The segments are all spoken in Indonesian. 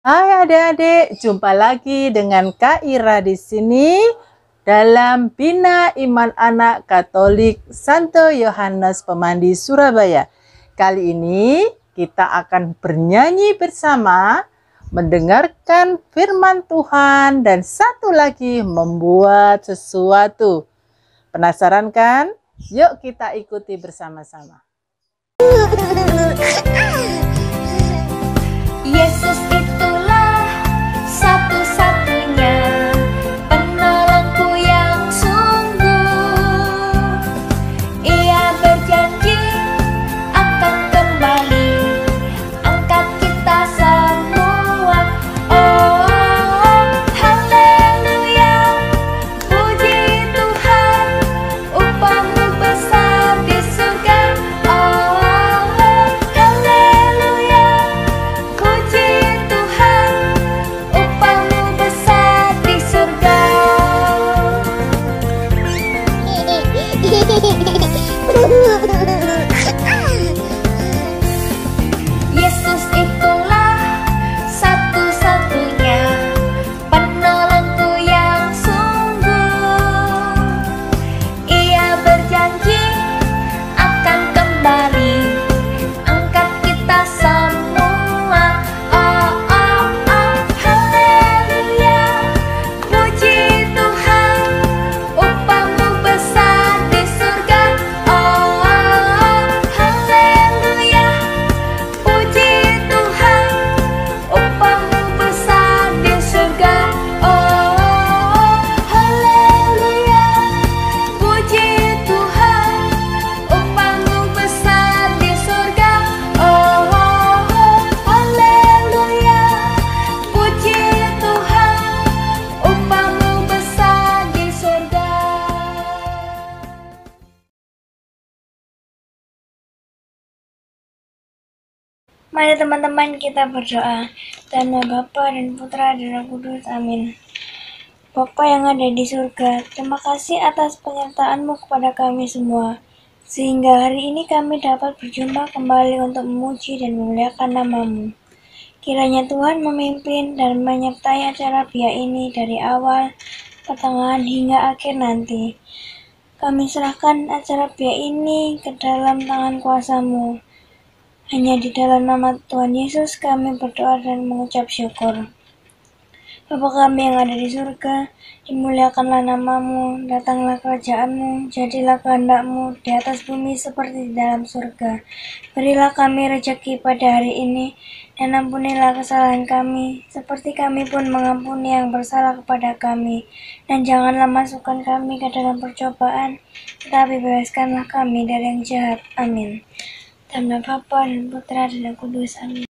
Hai adik-adik, jumpa lagi dengan Kak Ira di sini dalam Bina Iman Anak Katolik Santo Yohanes Pemandi Surabaya. Kali ini kita akan bernyanyi bersama, mendengarkan firman Tuhan, dan satu lagi membuat sesuatu. Penasaran kan? Yuk kita ikuti bersama-sama. Yesus itulah satu-satunya penolongku yang sungguh. Ia berjanji akan kembali angkat kita semua. Oh, haleluya, puji Tuhan, upahmu besar di surga. Oh, haleluya, puji Tuhan, upahmu besar di surga. Yesus itulah satu-satunya penolongku yang sungguh. Ia berjanji akan kembali angkat kita semua. Oh, oh, oh, haleluya, puji Tuhan, upahmu besar di surga. Oh, haleluya, puji Tuhan, upahmu besar di surga. Oh, haleluya, puji Tuhan, upahmu besar di surga. Oh, haleluya, puji Tuhan, upahmu besar di surga. Mari teman-teman kita berdoa. Dalam nama Bapa dan Putra dan Roh Kudus, amin. Bapa yang ada di surga, terima kasih atas penyertaan-Mu kepada kami semua, sehingga hari ini kami dapat berjumpa kembali untuk memuji dan memuliakan nama-Mu. Kiranya Tuhan memimpin dan menyertai acara Bia ini dari awal, pertengahan hingga akhir nanti. Kami serahkan acara Bia ini ke dalam tangan kuasa-Mu. Hanya di dalam nama Tuhan Yesus kami berdoa dan mengucap syukur. Bapa kami yang ada di surga, dimuliakanlah nama-Mu, datanglah kerajaan-Mu, jadilah kehendak-Mu di atas bumi seperti di dalam surga. Berilah kami rezeki pada hari ini, dan ampunilah kesalahan kami, seperti kami pun mengampuni yang bersalah kepada kami. Dan janganlah masukkan kami ke dalam percobaan, tetapi bebaskanlah kami dari yang jahat. Amin. Dalam nama Bapa dan Putra dan Roh Kudus, amin.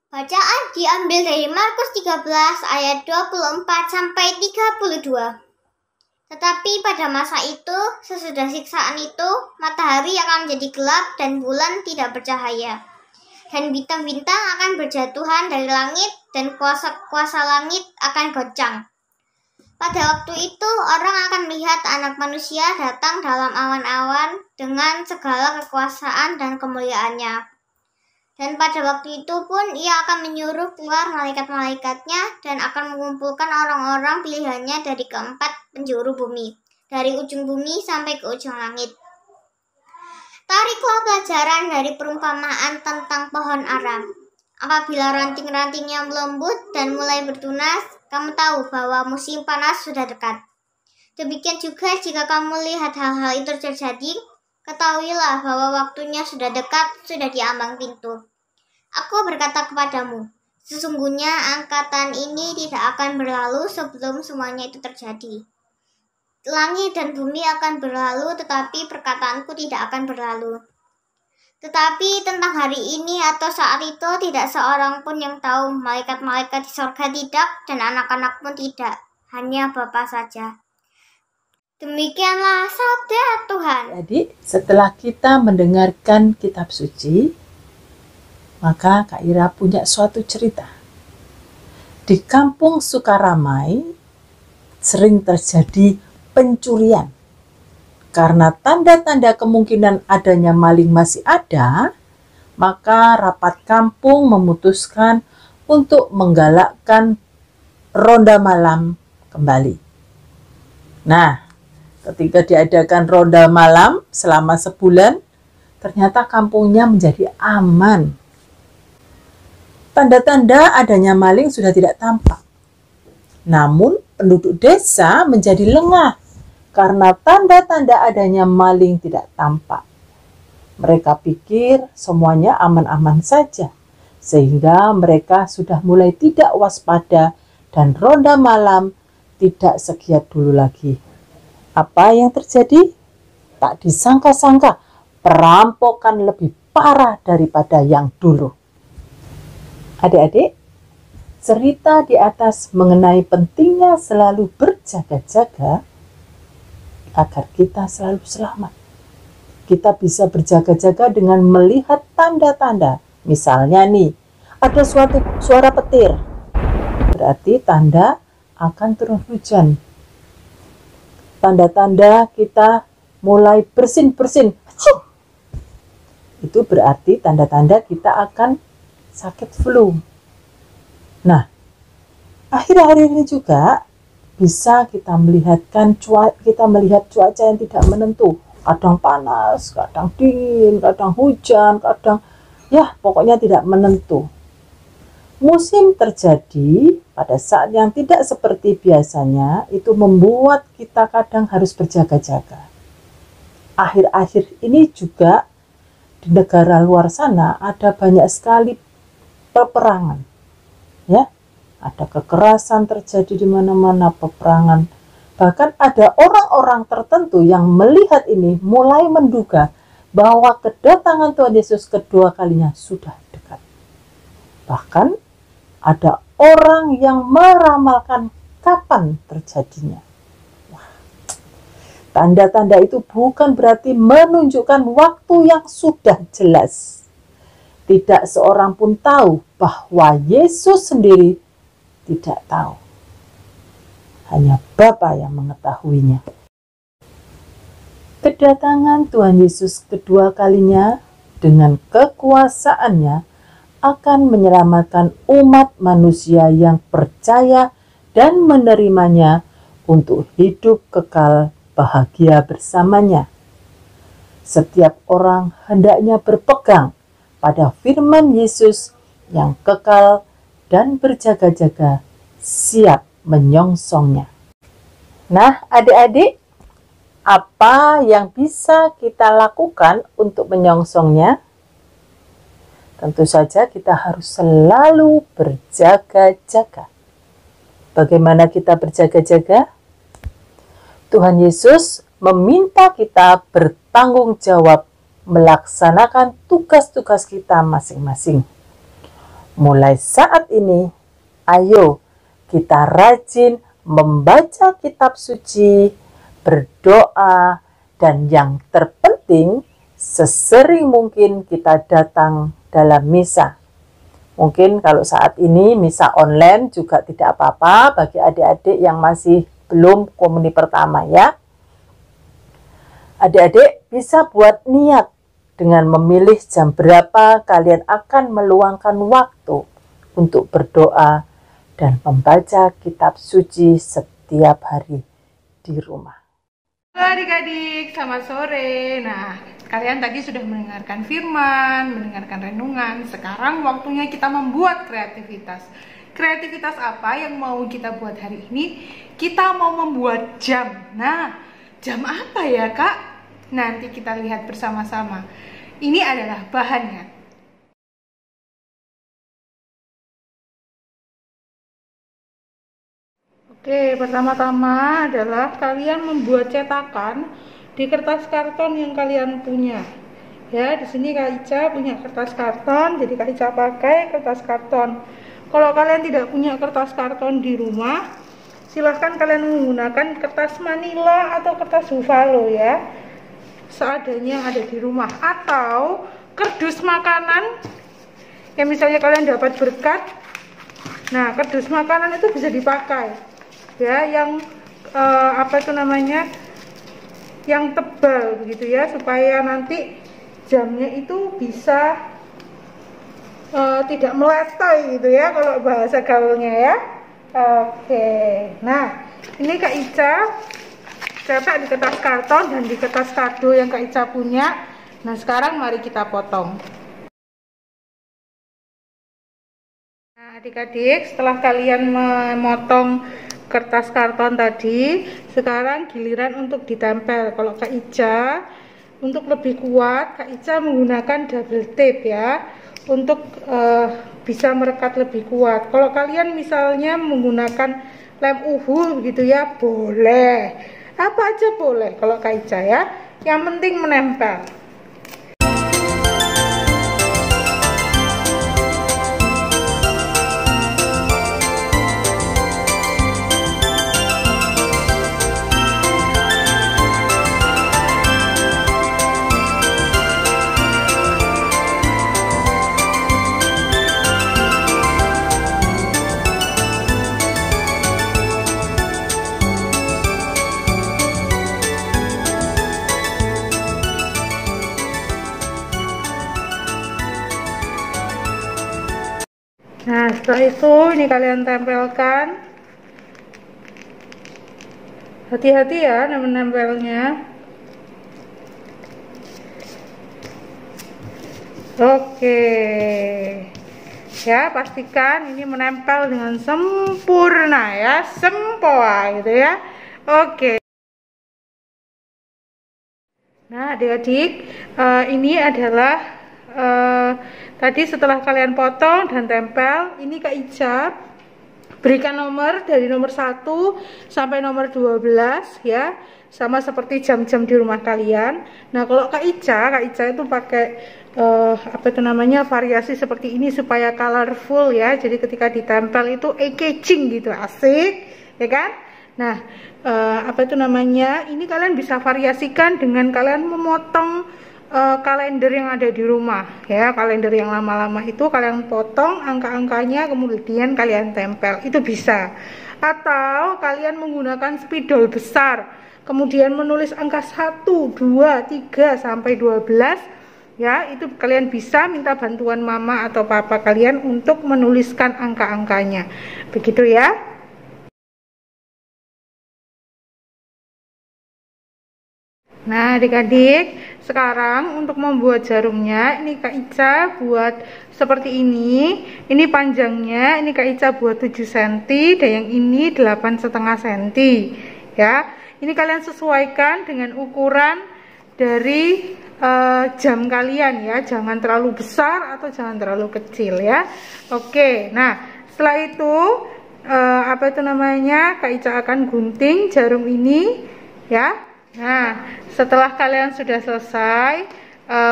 Bacaan diambil dari Markus 13 ayat 24 sampai 32. Tetapi pada masa itu, sesudah siksaan itu, matahari akan menjadi gelap dan bulan tidak bercahaya. Dan bintang-bintang akan berjatuhan dari langit dan kuasa-kuasa langit akan goncang. Pada waktu itu, orang akan melihat Anak Manusia datang dalam awan-awan dengan segala kekuasaan dan kemuliaannya. Dan pada waktu itu pun ia akan menyuruh keluar malaikat-malaikatnya dan akan mengumpulkan orang-orang pilihannya dari keempat penjuru bumi, dari ujung bumi sampai ke ujung langit. Tariklah pelajaran dari perumpamaan tentang pohon ara. Apabila ranting-rantingnya melembut dan mulai bertunas, kamu tahu bahwa musim panas sudah dekat. Demikian juga jika kamu lihat hal-hal itu terjadi, ketahuilah bahwa waktunya sudah dekat, sudah di ambang pintu. Aku berkata kepadamu, sesungguhnya angkatan ini tidak akan berlalu sebelum semuanya itu terjadi. Langit dan bumi akan berlalu, tetapi perkataanku tidak akan berlalu. Tetapi tentang hari ini atau saat itu tidak seorang pun yang tahu, malaikat-malaikat di surga tidak, dan anak-anak pun tidak, hanya Bapa saja. Demikianlah sabda Tuhan. Jadi setelah kita mendengarkan kitab suci, maka Kak Ira punya suatu cerita. Di kampung Sukaramai sering terjadi pencurian Karena tanda-tanda kemungkinan adanya maling masih ada, maka rapat kampung memutuskan untuk menggalakkan ronda malam kembali. Nah, ketika diadakan ronda malam selama sebulan, ternyata kampungnya menjadi aman. Tanda-tanda adanya maling sudah tidak tampak. Namun, penduduk desa menjadi lengah karena tanda-tanda adanya maling tidak tampak. Mereka pikir semuanya aman-aman saja, sehingga mereka sudah mulai tidak waspada dan ronda malam tidak segiat dulu lagi. Apa yang terjadi? Tak disangka-sangka, perampokan lebih parah daripada yang dulu. Adik-adik, cerita di atas mengenai pentingnya selalu berjaga-jaga agar kita selalu selamat. Kita bisa berjaga-jaga dengan melihat tanda-tanda. Misalnya nih, ada suatu suara petir. Berarti tanda akan turun hujan. Tanda-tanda kita mulai bersin-bersin. Itu berarti tanda-tanda kita akan sakit flu. Nah, akhir-akhir ini juga bisa kita melihat cuaca yang tidak menentu. Kadang panas, kadang dingin, kadang hujan, kadang pokoknya tidak menentu. Musim terjadi pada saat yang tidak seperti biasanya, itu membuat kita kadang harus berjaga-jaga. Akhir-akhir ini juga di negara luar sana ada banyak sekali peperangan. Ya, ada kekerasan terjadi di mana-mana, peperangan. Bahkan ada orang-orang tertentu yang melihat ini mulai menduga bahwa kedatangan Tuhan Yesus kedua kalinya sudah dekat. Bahkan ada orang yang meramalkan kapan terjadinya. Tanda-tanda itu bukan berarti menunjukkan waktu yang sudah jelas. Tidak seorang pun tahu bahwa Yesus sendiri tidak tahu. Hanya Bapa yang mengetahuinya. Kedatangan Tuhan Yesus kedua kalinya dengan kekuasaannya akan menyelamatkan umat manusia yang percaya dan menerimanya untuk hidup kekal bahagia bersamanya. Setiap orang hendaknya berpegang pada firman Yesus yang kekal dan berjaga-jaga siap menyongsongnya. Nah, adik-adik, apa yang bisa kita lakukan untuk menyongsongnya? Tentu saja kita harus selalu berjaga-jaga. Bagaimana kita berjaga-jaga? Tuhan Yesus meminta kita bertanggung jawab melaksanakan tugas-tugas kita masing-masing. Mulai saat ini, ayo kita rajin membaca kitab suci, berdoa, dan yang terpenting sesering mungkin kita datang dalam misa. Mungkin kalau saat ini misa online juga tidak apa-apa bagi adik-adik yang masih belum komuni pertama ya. Adik-adik bisa buat niat dengan memilih jam berapa kalian akan meluangkan waktu untuk berdoa dan membaca kitab suci setiap hari di rumah. Halo adik-adik, selamat sore. Nah, kalian tadi sudah mendengarkan firman, mendengarkan renungan. Sekarang waktunya kita membuat kreativitas. Kreativitas apa yang mau kita buat hari ini? Kita mau membuat jam. Nah, jam apa ya Kak? Nanti kita lihat bersama-sama. Ini adalah bahannya. Oke, pertama-tama adalah kalian membuat cetakan di kertas karton yang kalian punya. Ya, di sini Kak Ica punya kertas karton, jadi Kak Ica pakai kertas karton. Kalau kalian tidak punya kertas karton di rumah, silahkan kalian menggunakan kertas manila atau kertas buffalo ya, seadanya ada di rumah. Atau kardus makanan, yang misalnya kalian dapat berkat. Nah, kardus makanan itu bisa dipakai. Ya, yang yang tebal begitu ya, supaya nanti jamnya itu bisa tidak meletoy gitu ya kalau bahasa gaulnya ya. Oke, nah ini Kak Ica cetak di kertas karton dan di kertas kado yang Kak Ica punya. Nah sekarang mari kita potong. Nah adik-adik, setelah kalian memotong kertas karton tadi, sekarang giliran untuk ditempel. Kalau Kak Ica untuk lebih kuat, Kak Ica menggunakan double tape ya, untuk bisa merekat lebih kuat. Kalau kalian misalnya menggunakan lem UV begitu ya, boleh, apa aja boleh kalau Kak Ica ya, yang penting menempel. Nah setelah itu ini kalian tempelkan, hati-hati ya menempelnya. Oke ya, pastikan ini menempel dengan sempurna ya, sempoa gitu ya. Oke, nah adik-adik, ini adalah tadi setelah kalian potong dan tempel, ini Kak Ica berikan nomor dari nomor 1 sampai nomor 12 ya, sama seperti jam-jam di rumah kalian. Nah kalau Kak Ica itu pakai apa itu namanya, variasi seperti ini supaya colorful ya, jadi ketika ditempel itu eye-catching gitu, asik ya kan. Nah apa itu namanya, ini kalian bisa variasikan dengan kalian memotong kalender yang ada di rumah ya, kalender yang lama-lama itu kalian potong angka-angkanya kemudian kalian tempel, itu bisa. Atau kalian menggunakan spidol besar kemudian menulis angka 1, 2, 3 sampai 12 ya, itu kalian bisa minta bantuan mama atau papa kalian untuk menuliskan angka-angkanya begitu ya. Nah adik-adik, sekarang untuk membuat jarumnya, ini Kak Ica buat seperti ini panjangnya, ini Kak Ica buat 7 cm dan yang ini 8,5 cm ya. Ini kalian sesuaikan dengan ukuran dari jam kalian ya, jangan terlalu besar atau jangan terlalu kecil ya. Oke, nah setelah itu apa itu namanya, Kak Ica akan gunting jarum ini ya. Nah setelah kalian sudah selesai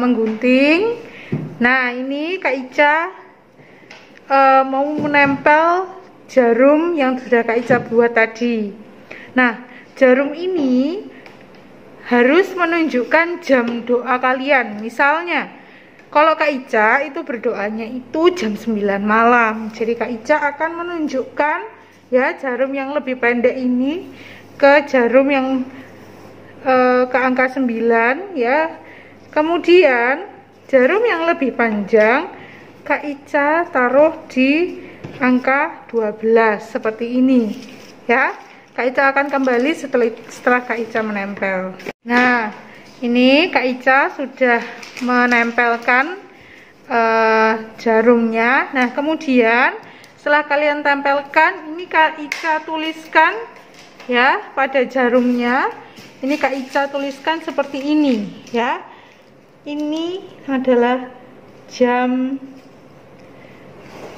menggunting, nah ini Kak Ica mau menempel jarum yang sudah Kak Ica buat tadi. Nah jarum ini harus menunjukkan jam doa kalian. Misalnya kalau Kak Ica itu berdoanya itu jam 9 malam, jadi Kak Ica akan menunjukkan ya jarum yang lebih pendek ini ke jarum yang ke angka 9 ya. Kemudian jarum yang lebih panjang Kak Ica taruh di angka 12 seperti ini ya. Kak Ica akan kembali setelah Kak Ica menempel. Nah ini Kak Ica sudah menempelkan jarumnya. Nah kemudian setelah kalian tempelkan, ini Kak Ica tuliskan ya pada jarumnya. Ini Kak Ica tuliskan seperti ini ya. Ini adalah jam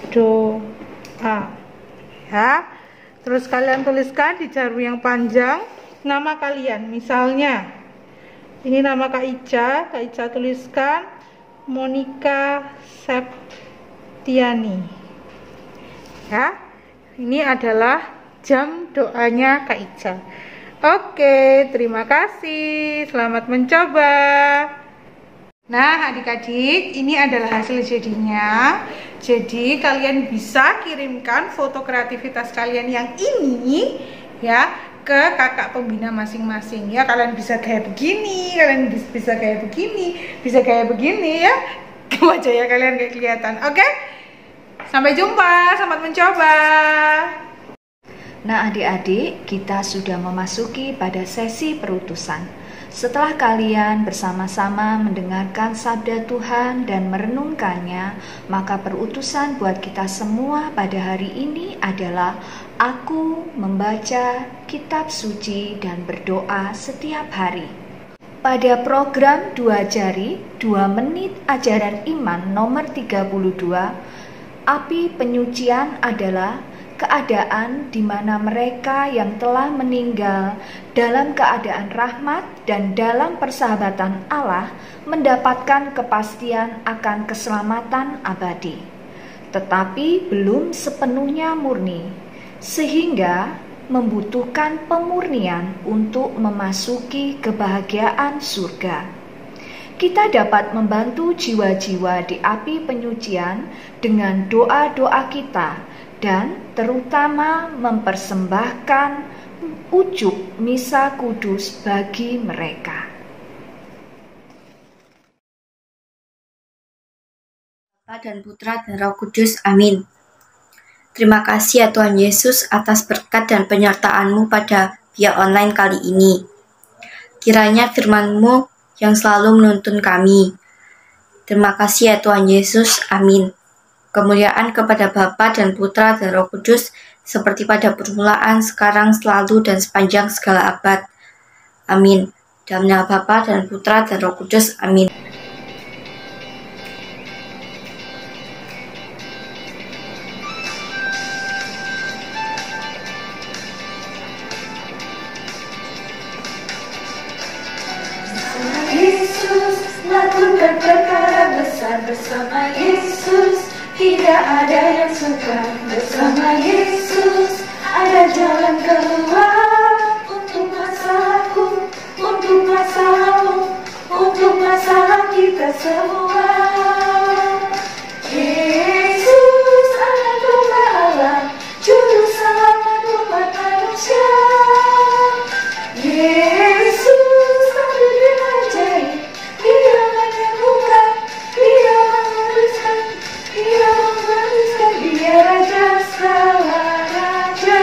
doa ya. Terus kalian tuliskan di jarum yang panjang nama kalian. Misalnya ini nama Kak Ica tuliskan Monica Septiani ya. Ini adalah jam doanya Kak Ica. Oke, terima kasih. Selamat mencoba. Nah, adik-adik, ini adalah hasil jadinya. Jadi, kalian bisa kirimkan foto kreativitas kalian yang ini ya ke kakak pembina masing-masing ya. Kalian bisa kayak begini, kalian bisa kayak begini, bisa kayak begini ya. Wajahnya kalian kayak kelihatan. Oke? Sampai jumpa, selamat mencoba. Nah adik-adik, kita sudah memasuki pada sesi perutusan. Setelah kalian bersama-sama mendengarkan sabda Tuhan dan merenungkannya, maka perutusan buat kita semua pada hari ini adalah aku membaca kitab suci dan berdoa setiap hari. Pada program 2 jari, 2 menit ajaran iman nomor 32, api penyucian adalah keadaan di mana mereka yang telah meninggal dalam keadaan rahmat dan dalam persahabatan Allah mendapatkan kepastian akan keselamatan abadi, tetapi belum sepenuhnya murni, sehingga membutuhkan pemurnian untuk memasuki kebahagiaan surga. Kita dapat membantu jiwa-jiwa di api penyucian dengan doa-doa kita dan terutama mempersembahkan ujub misa kudus bagi mereka. Bapa dan Putra dan Roh Kudus, amin. Terima kasih ya Tuhan Yesus atas berkat dan penyertaan-Mu pada via online kali ini. Kiranya firman-Mu yang selalu menuntun kami. Terima kasih ya Tuhan Yesus, amin. Kemuliaan kepada Bapa dan Putra dan Roh Kudus, seperti pada permulaan, sekarang, selalu, dan sepanjang segala abad. Amin. Dalam nama Bapa dan Putra dan Roh Kudus, amin. Yesus, lakukan perkara besar bersama Yesus. Tidak ada yang suka bersama Yesus. Ada jalan keluar untuk masalahku, untuk masalahmu, untuk masalah kita semua. Yesus anak domba Allah, juru selamat umat manusia. Yesus tampil dengan ajaib, Dia menyembuhkan, Dia menguruskan, Dia menguruskan, Dia Raja segala raja.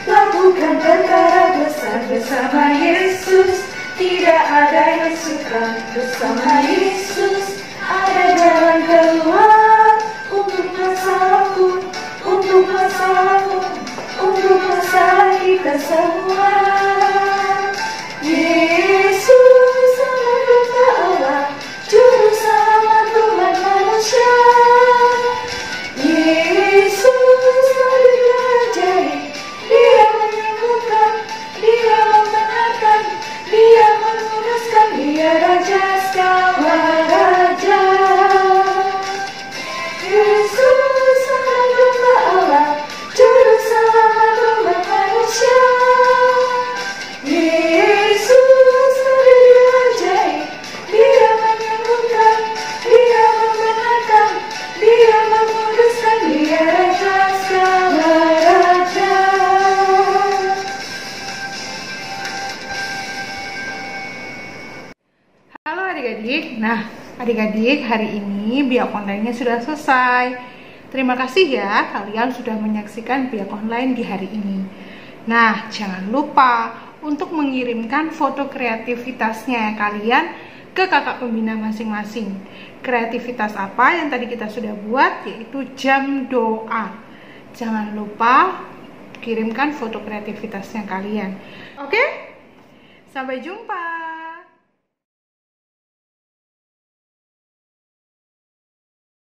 Lakukan perkara besar bersama Yesus. Tidak ada yang suka bersama Yesus. Ada jalan keluar untuk masalahku, untuk masalahmu, untuk masalah kita semua. Yesus anak domba Allah, juru selamat umat manusia. Yesus tampil dengan ajaib, Dia menyembuhkan, Dia membenarkan, Dia menguruskan, Dia Raja segala raja. Yesus anak domba Allah, juru selamat umat manusia. Yesus tampil dengan ajaib, Dia menyembuhkan, Dia membenarkan, Dia menguruskan, Dia Raja segala raja. Halo adik-adik. Nah, adik-adik, hari ini biak online-nya sudah selesai. Terima kasih ya, kalian sudah menyaksikan biak online di hari ini. Nah, jangan lupa untuk mengirimkan foto kreativitasnya kalian ke kakak pembina masing-masing. Kreativitas apa yang tadi kita sudah buat, yaitu jam doa. Jangan lupa kirimkan foto kreativitasnya kalian. Oke? Sampai jumpa.